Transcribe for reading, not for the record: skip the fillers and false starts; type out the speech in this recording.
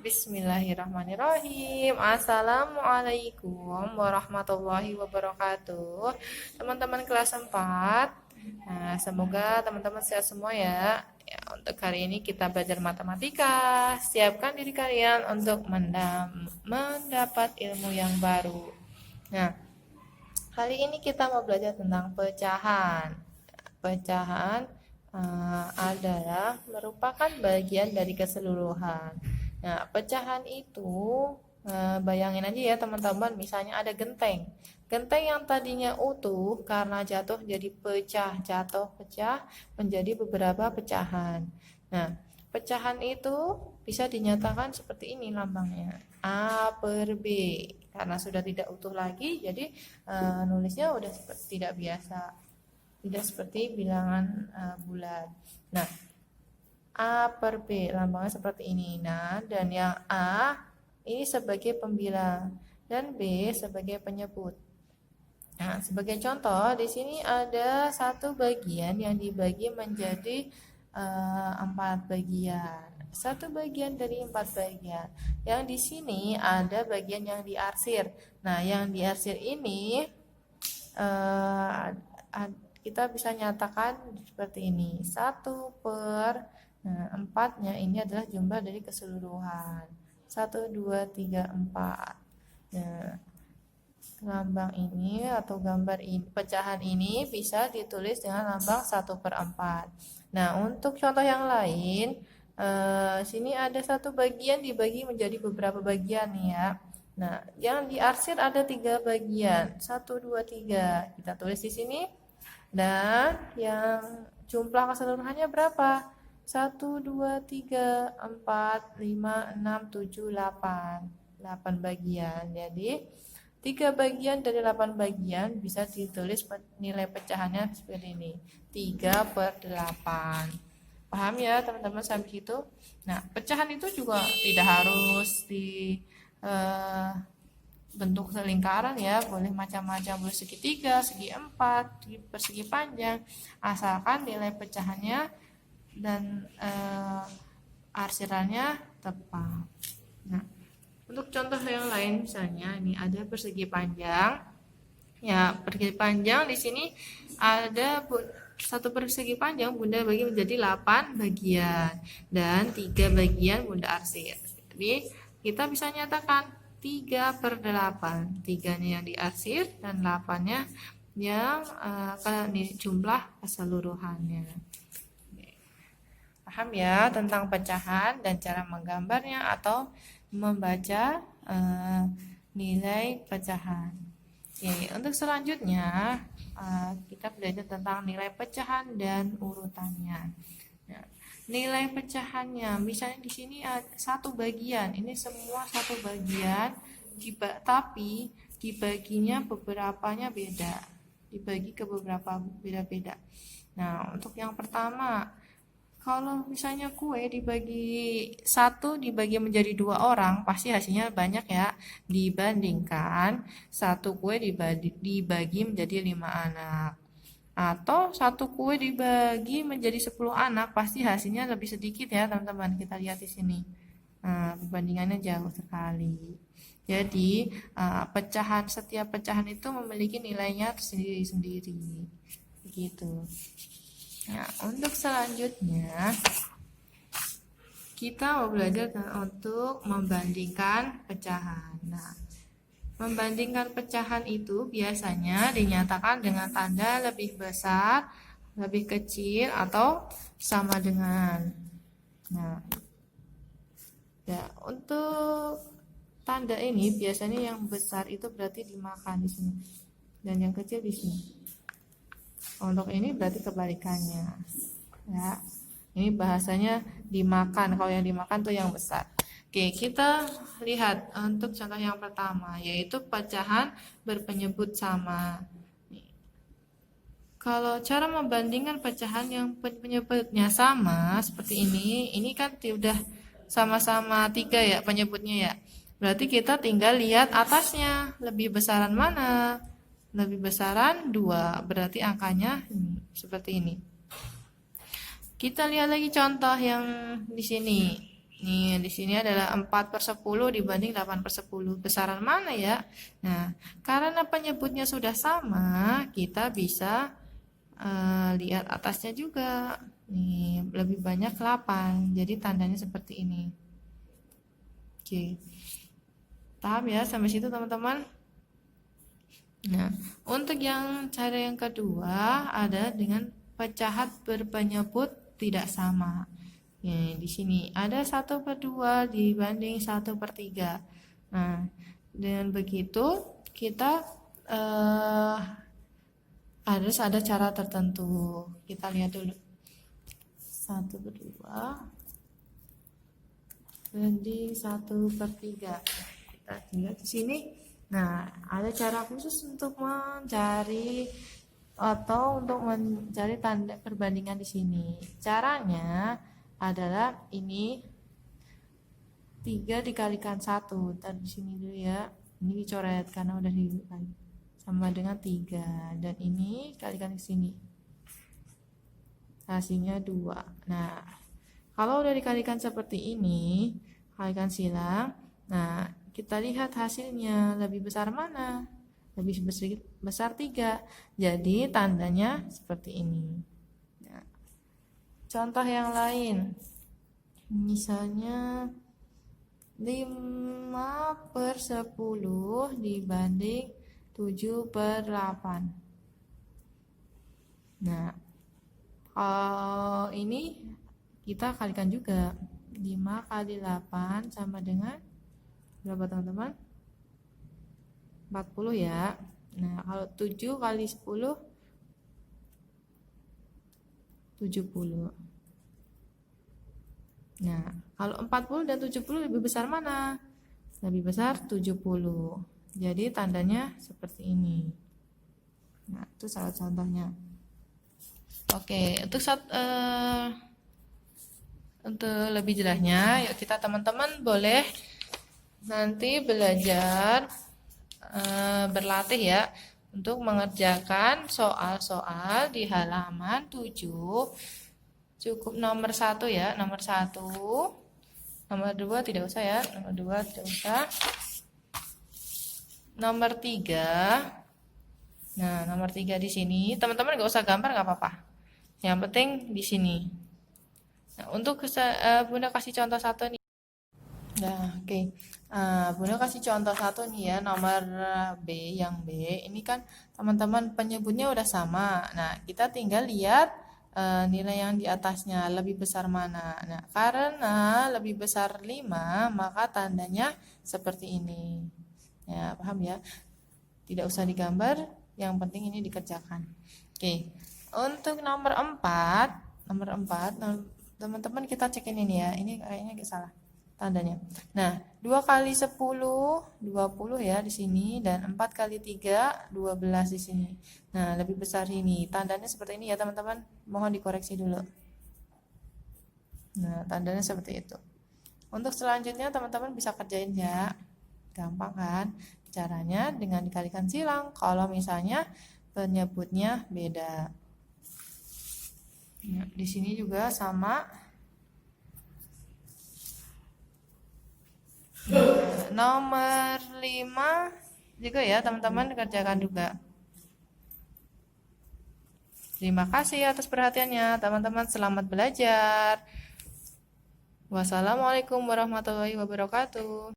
Bismillahirrahmanirrahim. Assalamualaikum warahmatullahi wabarakatuh. Teman-teman kelas 4. Nah, semoga teman-teman sehat semua ya. Ya, untuk hari ini kita belajar matematika. Siapkan diri kalian untuk mendapat ilmu yang baru. Nah, kali ini kita mau belajar tentang pecahan. Pecahan adalah merupakan bagian dari keseluruhan. Nah, pecahan itu bayangin aja ya teman-teman, misalnya ada genteng. Genteng yang tadinya utuh karena jatuh jadi pecah, pecah menjadi beberapa pecahan. Nah, pecahan itu bisa dinyatakan seperti ini lambangnya. A per B. Karena sudah tidak utuh lagi, jadi nulisnya udah tidak biasa. Tidak seperti bilangan bulat. Nah, A per B lambangnya seperti ini. Nah, dan yang A ini sebagai pembilang dan B sebagai penyebut. Nah, sebagai contoh di sini ada satu bagian yang dibagi menjadi 4 bagian. Satu bagian dari 4 bagian. Yang di sini ada bagian yang diarsir. Nah, yang diarsir ini kita bisa nyatakan seperti ini. 1/4-nya ini adalah jumlah dari keseluruhan. 1, 2, 3, 4. Nah, lambang ini atau gambar ini, pecahan ini bisa ditulis dengan lambang 1/4. Nah, untuk contoh yang lain, sini ada satu bagian dibagi menjadi beberapa bagian nih ya. Nah, yang diarsir ada 3 bagian. 1, 2, 3. Kita tulis di sini. Dan yang jumlah keseluruhannya berapa? 1, 2, 3, 4, 5, 6, 7, 8. 8 bagian. Jadi 3 bagian dari 8 bagian bisa ditulis nilai pecahannya seperti ini. 3/8. Paham ya teman-teman sampai situ? Nah, pecahan itu juga tidak harus di bentuk lingkaran ya, boleh macam-macam, boleh segitiga, segi 4, persegi panjang, asalkan nilai pecahannya dan arsirannya tepat. Nah, untuk contoh yang lain misalnya ini ada persegi panjang. Ya, persegi panjang di sini ada satu persegi panjang Bunda bagi menjadi 8 bagian dan 3 bagian Bunda arsir. Jadi kita bisa nyatakan 3/8. 3-nya yang diarsir dan 8-nya yang jumlah keseluruhannya. Paham ya tentang pecahan dan cara menggambarnya atau membaca nilai pecahan. Oke, untuk selanjutnya kita belajar tentang nilai pecahan dan urutannya. Nah, nilai pecahannya, misalnya di sini ada satu bagian, ini semua satu bagian, tapi dibaginya beberapanya beda, dibagi ke beberapa beda-beda. Nah, untuk yang pertama, kalau misalnya kue dibagi menjadi 2 orang, pasti hasilnya banyak ya, dibandingkan satu kue dibagi menjadi 5 anak. Atau satu kue dibagi menjadi 10 anak, pasti hasilnya lebih sedikit ya teman-teman. Kita lihat di sini. Nah, perbandingannya jauh sekali. Jadi, setiap pecahan itu memiliki nilainya sendiri-sendiri. Begitu. Nah, untuk selanjutnya kita mau belajar untuk membandingkan pecahan. Nah, membandingkan pecahan itu biasanya dinyatakan dengan tanda lebih besar, lebih kecil, atau sama dengan. Nah, ya, untuk tanda ini biasanya yang besar itu berarti dimakan di sini, dan yang kecil di sini. Untuk ini berarti kebalikannya. Ya, ini bahasanya dimakan. Kalau yang dimakan tuh yang besar. Oke, kita lihat untuk contoh yang pertama, yaitu pecahan berpenyebut sama. Kalau cara membandingkan pecahan yang penyebutnya sama seperti ini kan sudah sama-sama 3 ya penyebutnya ya. Berarti kita tinggal lihat atasnya, lebih besaran mana? Lebih besaran 2, berarti angkanya seperti ini. Kita lihat lagi contoh yang di sini. Nih, di sini adalah 4/10 dibanding 8/10. Besaran mana ya? Nah, karena penyebutnya sudah sama, kita bisa lihat atasnya juga. Nih, lebih banyak 8. Jadi tandanya seperti ini. Oke. Paham ya sampai situ teman-teman? Nah, untuk yang cara yang kedua ada dengan pecahan berpenyebut tidak sama. Ya, di sini ada 1/2 dibanding 1/3. Nah, dengan begitu kita harus ada cara tertentu. Kita lihat dulu. 1/2 banding 1/3. Kita lihat di sini. Nah, ada cara khusus untuk mencari atau untuk mencari tanda perbandingan di sini. Caranya adalah ini 3 dikalikan 1. Ntar di sini dulu ya. Ini dicoret karena udah dikali. Sama dengan 3. Dan ini kalikan ke sini. Hasilnya 2. Nah, kalau udah dikalikan seperti ini, kalikan silang. Nah, kita lihat hasilnya lebih besar mana? Lebih besar 3. Jadi tandanya seperti ini. Nah, contoh yang lain. Misalnya 5/10 dibanding 7/8. Nah, ini kita kalikan juga. 5 kali 8 sama dengan berapa teman-teman? 40 ya. Nah, kalau 7 kali 10 70. Nah, kalau 40 dan 70 lebih besar mana? Lebih besar 70. Jadi tandanya seperti ini. Nah, itu salah contohnya. Oke, untuk lebih jelasnya, yuk kita teman-teman boleh nanti belajar berlatih ya untuk mengerjakan soal-soal di halaman 7. Cukup nomor 1 ya, nomor 1. Nomor 2 tidak usah ya, nomor 2 tidak usah. Nomor 3. Nah, nomor 3 di sini, teman-teman nggak usah gambar nggak apa-apa. Yang penting di sini. Nah, untuk Bunda kasih contoh satu nih. Nah, oke. Bunda kasih contoh satu nih ya, nomor B, yang B. Ini kan teman-teman penyebutnya udah sama. Nah, kita tinggal lihat nilai yang di atasnya lebih besar mana. Nah, karena lebih besar 5, maka tandanya seperti ini. Ya, paham ya? Tidak usah digambar, yang penting ini dikerjakan. Oke. Untuk nomor 4, teman-teman kita cek ini ya. Ini kayaknya salah tandanya. Nah, 2 kali 10 20 ya di sini, dan 4 kali 3 12 di sini. Nah, lebih besar ini. Tandanya seperti ini ya, teman-teman. Mohon dikoreksi dulu. Nah, tandanya seperti itu. Untuk selanjutnya teman-teman bisa kerjain ya. Gampang kan? Caranya dengan dikalikan silang kalau misalnya penyebutnya beda. Nah, di sini juga sama. Nomor 5 juga ya teman-teman, kerjakan juga. Terima kasih atas perhatiannya teman-teman, selamat belajar. Wassalamualaikum warahmatullahi wabarakatuh.